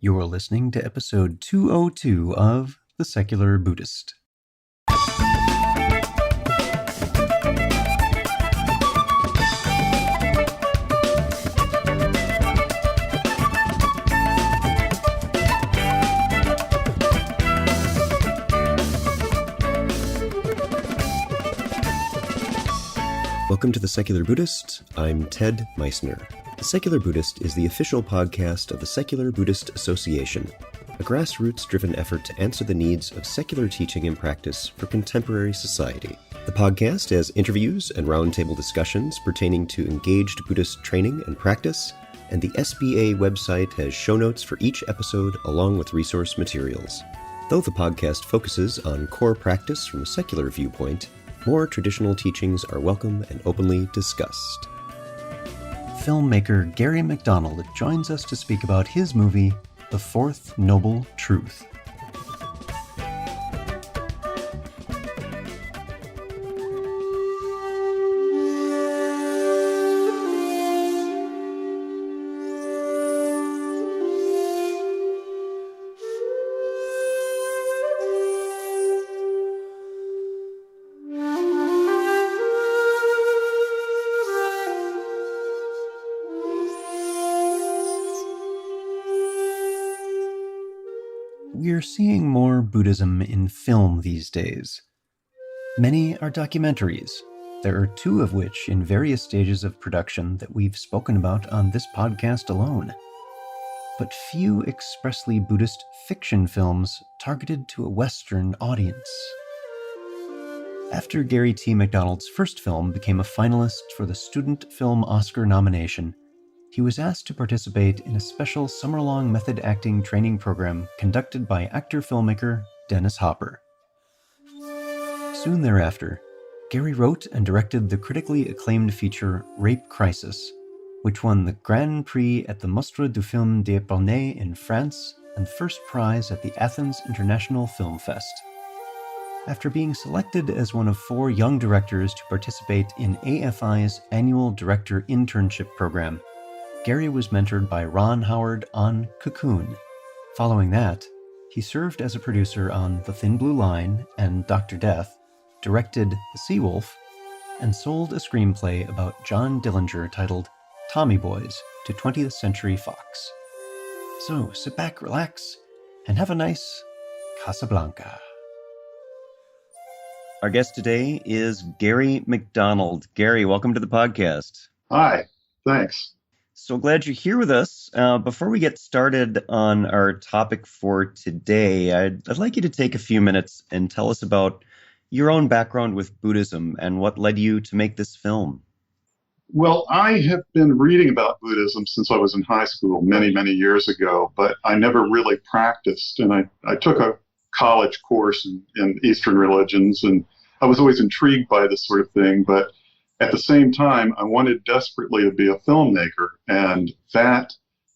You're listening to episode 202 of The Secular Buddhist. Welcome to The Secular Buddhist. I'm Ted Meissner. The Secular Buddhist is the official podcast of the Secular Buddhist Association, a grassroots-driven effort to answer the needs of secular teaching and practice for contemporary society. The podcast has interviews and roundtable discussions pertaining to engaged Buddhist training and practice, and the SBA website has show notes for each episode along with resource materials. Though the podcast focuses on core practice from a secular viewpoint, more traditional teachings are welcome and openly discussed. Filmmaker Gary McDonald joins us to speak about his movie, The Fourth Noble Truth. We're seeing more Buddhism in film these days. Many are documentaries. There are two of which in various stages of production that we've spoken about on this podcast alone. But few expressly Buddhist fiction films targeted to a Western audience. After Gary T. McDonald's first film became a finalist for the Student Film Oscar nomination, he was asked to participate in a special summer-long method acting training program conducted by actor-filmmaker Dennis Hopper. Soon thereafter, Gary wrote and directed the critically acclaimed feature Rape Crisis, which won the Grand Prix at the Mostra du Film d'Épernay in France and first prize at the Athens International Film Fest. After being selected as one of 4 young directors to participate in AFI's annual director internship program, Gary was mentored by Ron Howard on Cocoon. Following that, he served as a producer on The Thin Blue Line and Dr. Death, directed The Seawolf, and sold a screenplay about John Dillinger titled Tommy Boys to 20th Century Fox. So sit back, relax, and have a nice Casablanca. Our guest today is Gary McDonald. Gary, welcome to the podcast. Hi, thanks. So glad you're here with us. Before we get started on our topic for today, I'd like you to take a few minutes and tell us about your own background with Buddhism and what led you to make this film. Well, I have been reading about Buddhism since I was in high school many, many years ago, but I never really practiced. And I took a college course in Eastern religions, and I was always intrigued by this sort of thing, but at the same time, I wanted desperately to be a filmmaker, and that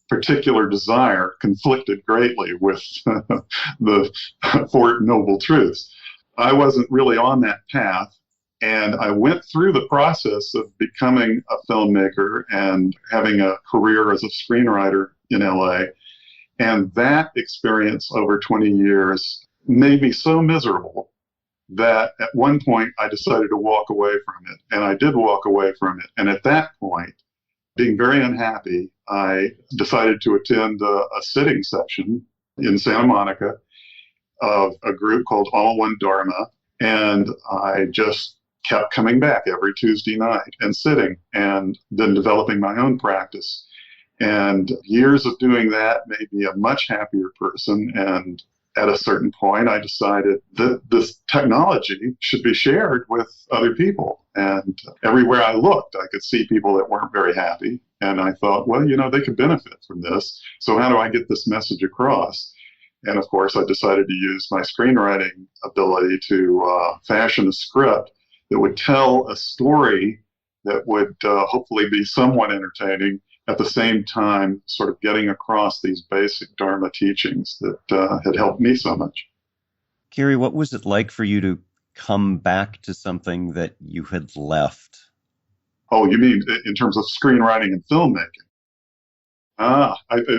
particular desire conflicted greatly with the Four Noble Truths. I wasn't really on that path, and I went through the process of becoming a filmmaker and having a career as a screenwriter in LA, and that experience over 20 years made me so miserable that at one point I decided to walk away from it. And I did walk away from it. And at that point, being very unhappy, I decided to attend a sitting session in Santa Monica of a group called All One Dharma. And I just kept coming back every Tuesday night and sitting, and then developing my own practice. And years of doing that made me a much happier person. And at a certain point, I decided that this technology should be shared with other people. And everywhere I looked, I could see people that weren't very happy. And I thought, well, they could benefit from this. So how do I get this message across? And of course, I decided to use my screenwriting ability to fashion a script that would tell a story that would hopefully be somewhat entertaining, at the same time sort of getting across these basic Dharma teachings that had helped me so much. Gary, what was it like for you to come back to something that you had left? Oh, you mean in terms of screenwriting and filmmaking? At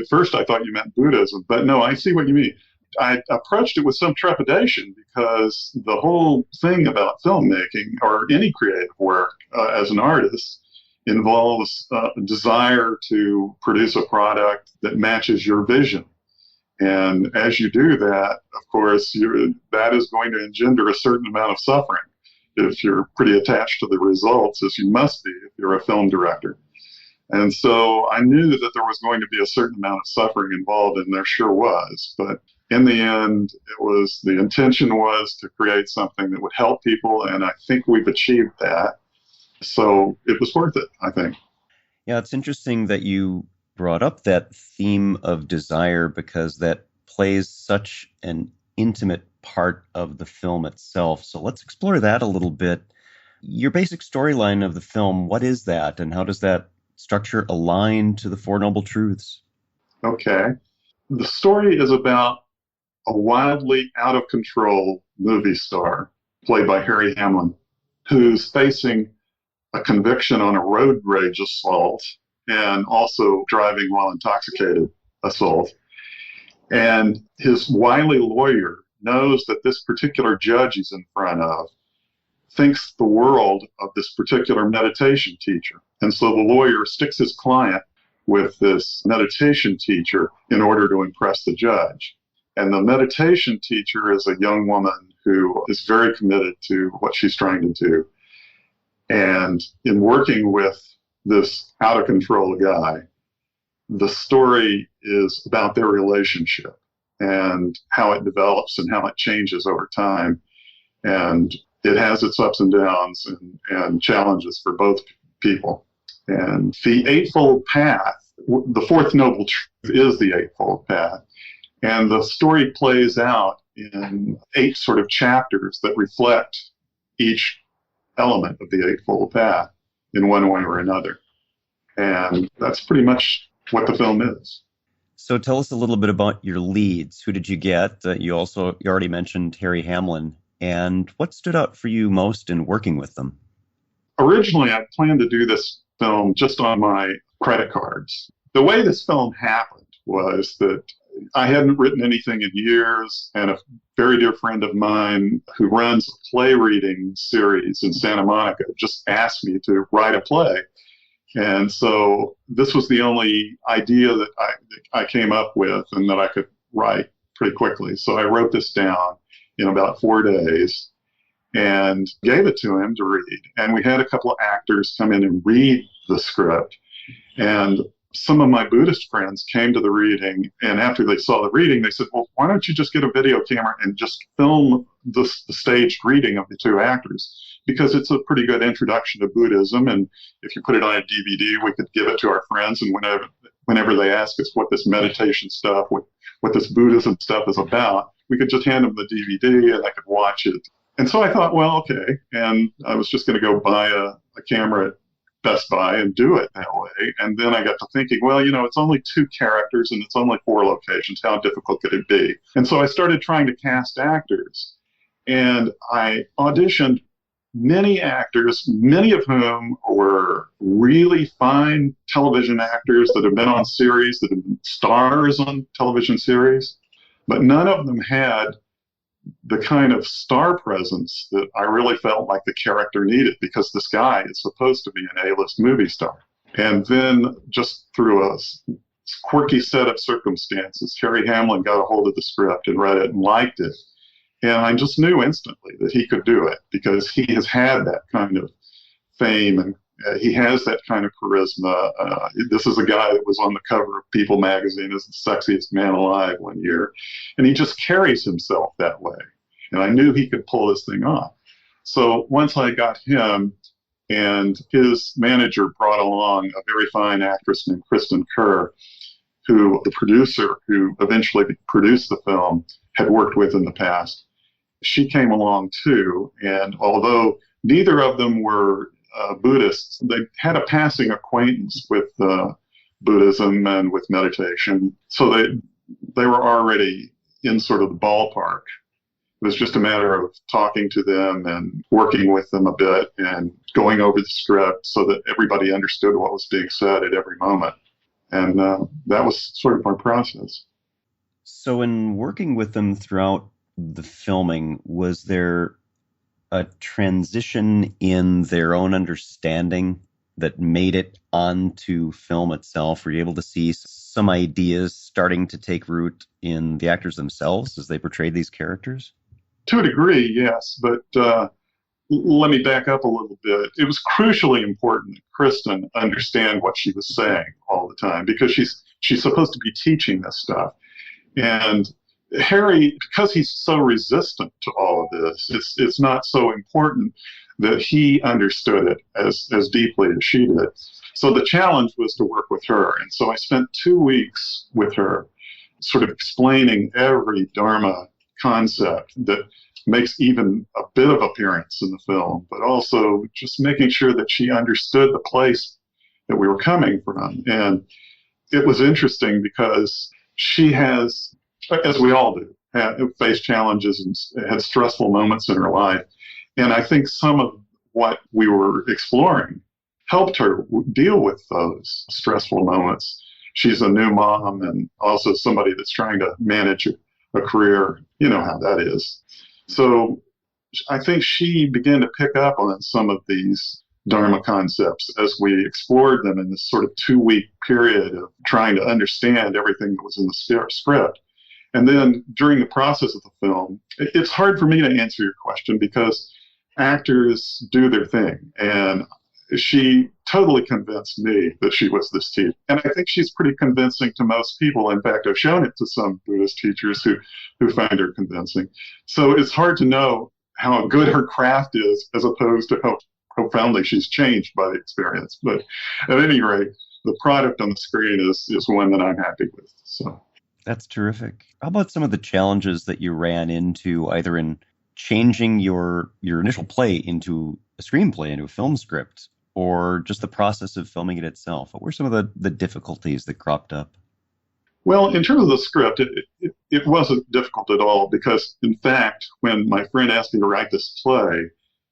first I thought you meant Buddhism, but no, I see what you mean. I approached it with some trepidation because the whole thing about filmmaking or any creative work as an artist involves a desire to produce a product that matches your vision. And as you do that, of course, that is going to engender a certain amount of suffering if you're pretty attached to the results, as you must be if you're a film director. And so I knew that there was going to be a certain amount of suffering involved, and there sure was. But in the end, the intention was to create something that would help people, and I think we've achieved that. So it was worth it, I think. Yeah, it's interesting that you brought up that theme of desire because that plays such an intimate part of the film itself. So let's explore that a little bit. Your basic storyline of the film, what is that, and how does that structure align to the Four Noble Truths? Okay. The story is about a wildly out of control movie star, played by Harry Hamlin, who's facing a conviction on a road rage assault and also driving while intoxicated assault. And his wily lawyer knows that this particular judge he's in front of thinks the world of this particular meditation teacher. And so the lawyer sticks his client with this meditation teacher in order to impress the judge. And the meditation teacher is a young woman who is very committed to what she's trying to do. And in working with this out of control guy, the story is about their relationship and how it develops and how it changes over time. And it has its ups and downs and challenges for both people. And the Eightfold Path, the Fourth Noble Truth is the Eightfold Path. And the story plays out in 8 sort of chapters that reflect each element of the Eightfold Path in one way or another. And that's pretty much what the film is. So tell us a little bit about your leads. Who did you get? You already mentioned Harry Hamlin. And what stood out for you most in working with them? Originally, I planned to do this film just on my credit cards. The way this film happened was that I hadn't written anything in years, and a very dear friend of mine who runs a play reading series in Santa Monica just asked me to write a play. And so this was the only idea that I came up with and that I could write pretty quickly. So I wrote this down in about 4 days and gave it to him to read. And we had a couple of actors come in and read the script. And some of my Buddhist friends came to the reading, and after they saw the reading, they said, well, why don't you just get a video camera and just film the staged reading of the 2 actors? Because it's a pretty good introduction to Buddhism, and if you put it on a DVD, we could give it to our friends, and whenever they ask us what this meditation stuff, what this Buddhism stuff is about, we could just hand them the DVD and I could watch it. And so I thought, well, okay. And I was just going to go buy a camera at Best Buy and do it that way. And then I got to thinking, well, it's only 2 characters and it's only 4 locations. How difficult could it be? And so I started trying to cast actors. And I auditioned many actors, many of whom were really fine television actors that have been on series, that have been stars on television series. But none of them had the kind of star presence that I really felt like the character needed, because this guy is supposed to be an A-list movie star. And then just through a quirky set of circumstances, Harry Hamlin got a hold of the script and read it and liked it. And I just knew instantly that he could do it because he has had that kind of fame and he has that kind of charisma. This is a guy that was on the cover of People magazine as the sexiest man alive one year. And he just carries himself that way. And I knew he could pull this thing off. So once I got him and his manager brought along a very fine actress named Kristen Kerr, who the producer who eventually produced the film had worked with in the past. She came along too. And although neither of them were Buddhists, they had a passing acquaintance with Buddhism and with meditation. So they were already in sort of the ballpark. It was just a matter of talking to them and working with them a bit and going over the script so that everybody understood what was being said at every moment. And that was sort of our process. So, in working with them throughout the filming, was there a transition in their own understanding that made it onto film itself? Were you able to see some ideas starting to take root in the actors themselves as they portrayed these characters? To a degree, yes, but let me back up a little bit. It was crucially important that Kristen understand what she was saying all the time because she's supposed to be teaching this stuff. And Harry, because he's so resistant to all of this, it's not so important that he understood it as deeply as she did. So the challenge was to work with her. And so I spent 2 weeks with her, sort of explaining every Dharma concept that makes even a bit of appearance in the film, but also just making sure that she understood the place that we were coming from. And it was interesting because she has, as we all do, faced challenges and had stressful moments in her life. And I think some of what we were exploring helped her deal with those stressful moments. She's a new mom and also somebody that's trying to manage a career. You know how that is. So I think she began to pick up on some of these Dharma concepts as we explored them in this sort of 2 week period of trying to understand everything that was in the script. And then during the process of the film, it's hard for me to answer your question because actors do their thing. And she totally convinced me that she was this teacher. And I think she's pretty convincing to most people. In fact, I've shown it to some Buddhist teachers who find her convincing. So it's hard to know how good her craft is as opposed to how profoundly she's changed by the experience. But at any rate, the product on the screen is one that I'm happy with. So That's terrific. How about some of the challenges that you ran into either in changing your initial play into a screenplay, into a film script, or just the process of filming it itself? What were some of the difficulties that cropped up? well, in terms of the script, it wasn't difficult at all because, in fact, when my friend asked me to write this play,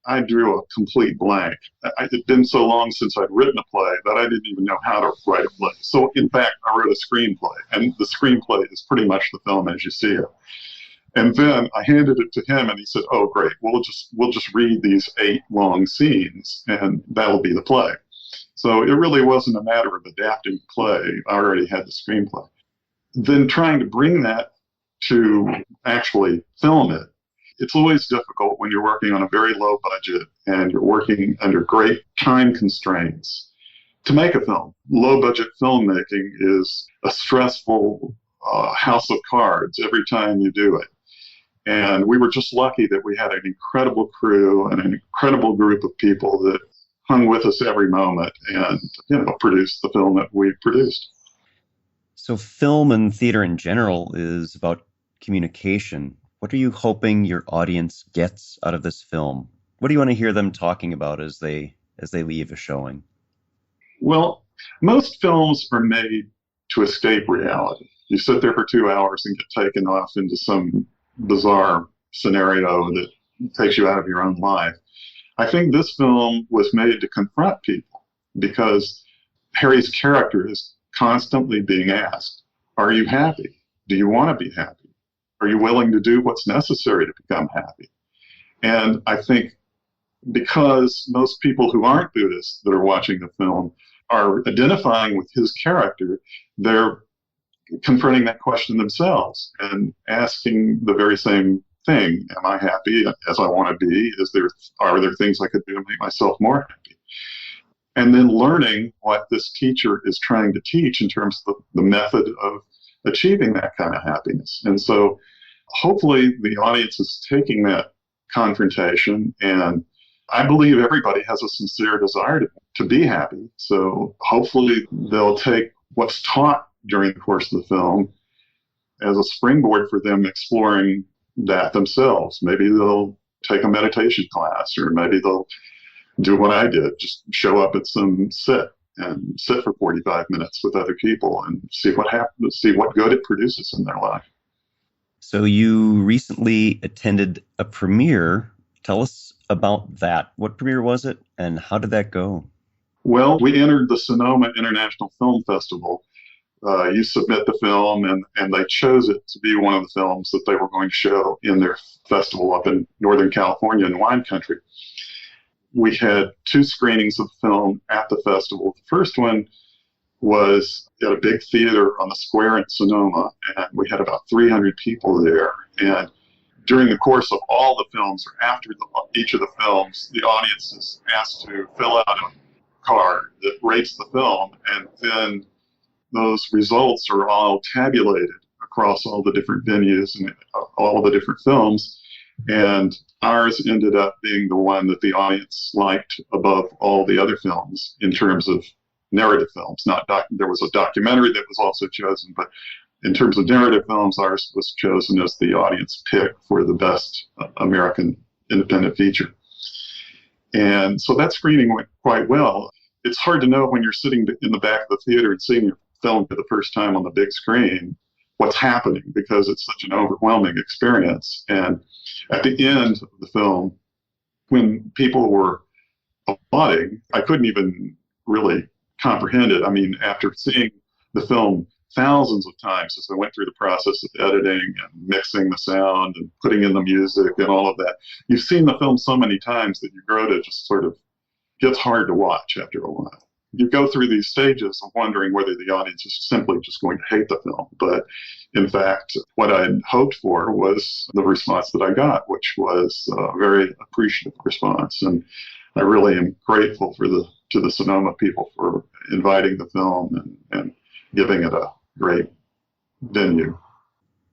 I drew a complete blank. It'd been so long since I'd written a play that I didn't even know how to write a play. So, in fact, I wrote a screenplay, and the screenplay is pretty much the film as you see it. And then I handed it to him, and he said, "Oh, great! We'll just read these 8 long scenes, and that'll be the play." So it really wasn't a matter of adapting the play. I already had the screenplay. Then trying to bring that to actually film it, it's always difficult when you're working on a very low budget and you're working under great time constraints to make a film. Low budget filmmaking is a stressful house of cards every time you do it. And we were just lucky that we had an incredible crew and an incredible group of people that hung with us every moment and produced the film that we produced. So, film and theater in general is about communication. What are you hoping your audience gets out of this film? What do you want to hear them talking about as they leave a showing? Well, most films are made to escape reality. You sit there for 2 hours and get taken off into some bizarre scenario that takes you out of your own life. I think this film was made to confront people because Harry's character is constantly being asked, are you happy? Do you want to be happy? Are you willing to do what's necessary to become happy? And I think because most people who aren't Buddhists that are watching the film are identifying with his character, they're confronting that question themselves and asking the very same thing. Am I happy as I want to be? Are there things I could do to make myself more happy? And then learning what this teacher is trying to teach in terms of the method of achieving that kind of happiness. And so hopefully the audience is taking that confrontation, and I believe everybody has a sincere desire to be happy. So hopefully they'll take what's taught during the course of the film as a springboard for them exploring that themselves. Maybe they'll take a meditation class, or maybe they'll do what I did, just show up at some sit for 45 minutes with other people and see what happens, see what good it produces in their life. So you recently attended a premiere. Tell us about that. What premiere was it, and how did that go? Well, we entered the Sonoma International Film Festival, you submit the film, and they chose it to be one of the films that they were going to show in their festival up in Northern California in wine country. We had 2 screenings of the film at the festival. The first one was at a big theater on the square in Sonoma, and we had about 300 people there. And during the course of all the films, or after each of the films, the audience is asked to fill out a card that rates the film, and then those results are all tabulated across all the different venues and all the different films. And ours ended up being the one that the audience liked above all the other films in terms of narrative films. There was a documentary that was also chosen, but in terms of narrative films, ours was chosen as the audience pick for the best American independent feature. And so that screening went quite well. It's hard to know when you're sitting in the back of the theater and seeing your film for the first time on the big screen what's happening, because it's such an overwhelming experience. And at the end of the film, when people were applauding, I couldn't even really comprehend it. I mean, after seeing the film thousands of times as I went through the process of editing and mixing the sound and putting in the music and all of that, you've seen the film so many times that you grow to just sort of gets hard to watch after a while. You go through these stages of wondering whether the audience is simply just going to hate the film. But in fact, what I had hoped for was the response that I got, which was a very appreciative response. And I really am grateful to the Sonoma people for inviting the film and giving it a great venue.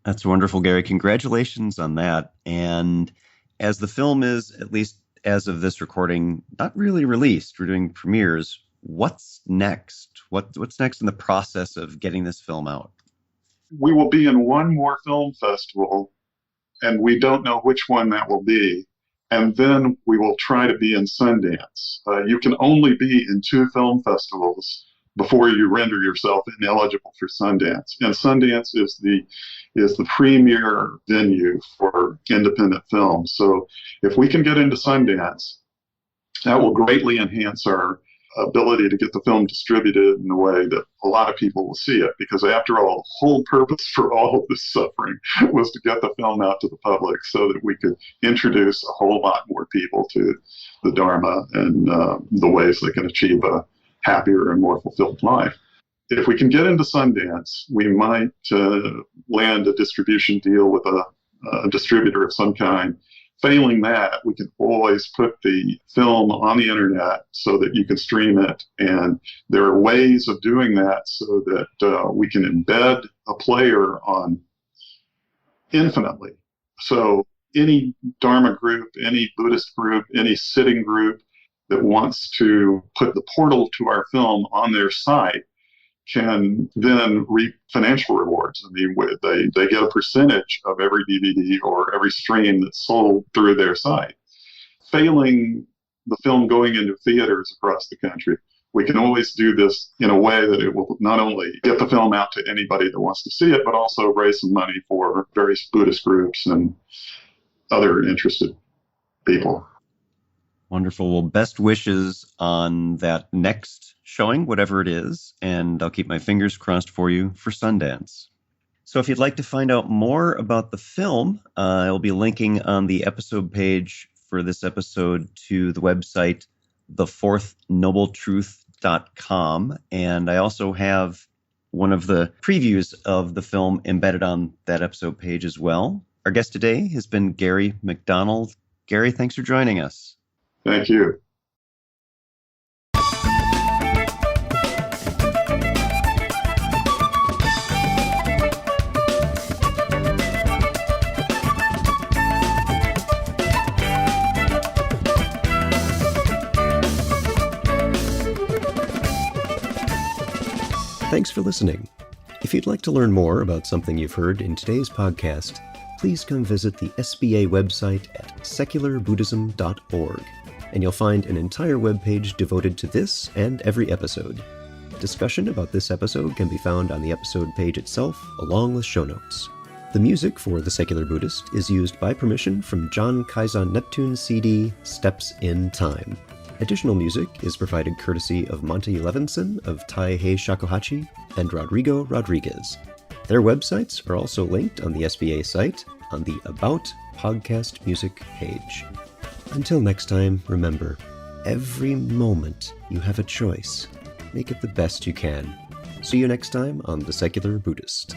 That's wonderful, Gary. Congratulations on that. And as the film is, at least as of this recording, not really released, we're doing premieres. What's next? What's next in the process of getting this film out? We will be in one more film festival, and we don't know which one that will be. And then we will try to be in Sundance. You can only be in 2 film festivals before you render yourself ineligible for Sundance. And Sundance is the premier venue for independent films. So if we can get into Sundance, that will greatly enhance our ability to get the film distributed in a way that a lot of people will see it. Because after all, the whole purpose for all of this suffering was to get the film out to the public so that we could introduce a whole lot more people to the Dharma and the ways they can achieve a happier and more fulfilled life. If we can get into Sundance, we might land a distribution deal with a distributor of some kind. Failing that, we can always put the film on the internet so that you can stream it. And there are ways of doing that so that we can embed a player on infinitely. So any Dharma group, any Buddhist group, any sitting group that wants to put the portal to our film on their site can then reap financial rewards. I mean, they get a percentage of every DVD or every stream that's sold through their site. Failing the film going into theaters across the country, we can always do this in a way that it will not only get the film out to anybody that wants to see it, but also raise some money for various Buddhist groups and other interested people. Wonderful. Well, best wishes on that next showing, whatever it is, and I'll keep my fingers crossed for you for Sundance. So if you'd like to find out more about the film, I'll be linking on the episode page for this episode to the website, thefourthnobletruth.com. And I also have one of the previews of the film embedded on that episode page as well. Our guest today has been Gary McDonald. Gary, thanks for joining us. Thank you. Thanks for listening. If you'd like to learn more about something you've heard in today's podcast, please come visit the SBA website at secularbuddhism.org, and you'll find an entire webpage devoted to this and every episode. Discussion about this episode can be found on the episode page itself, along with show notes. The music for The Secular Buddhist is used by permission from John Kaizen Neptune's CD, Steps in Time. Additional music is provided courtesy of Monty Levinson of Taihei Shakuhachi and Rodrigo Rodriguez. Their websites are also linked on the SBA site on the About Podcast Music page. Until next time, remember, every moment you have a choice. Make it the best you can. See you next time on The Secular Buddhist.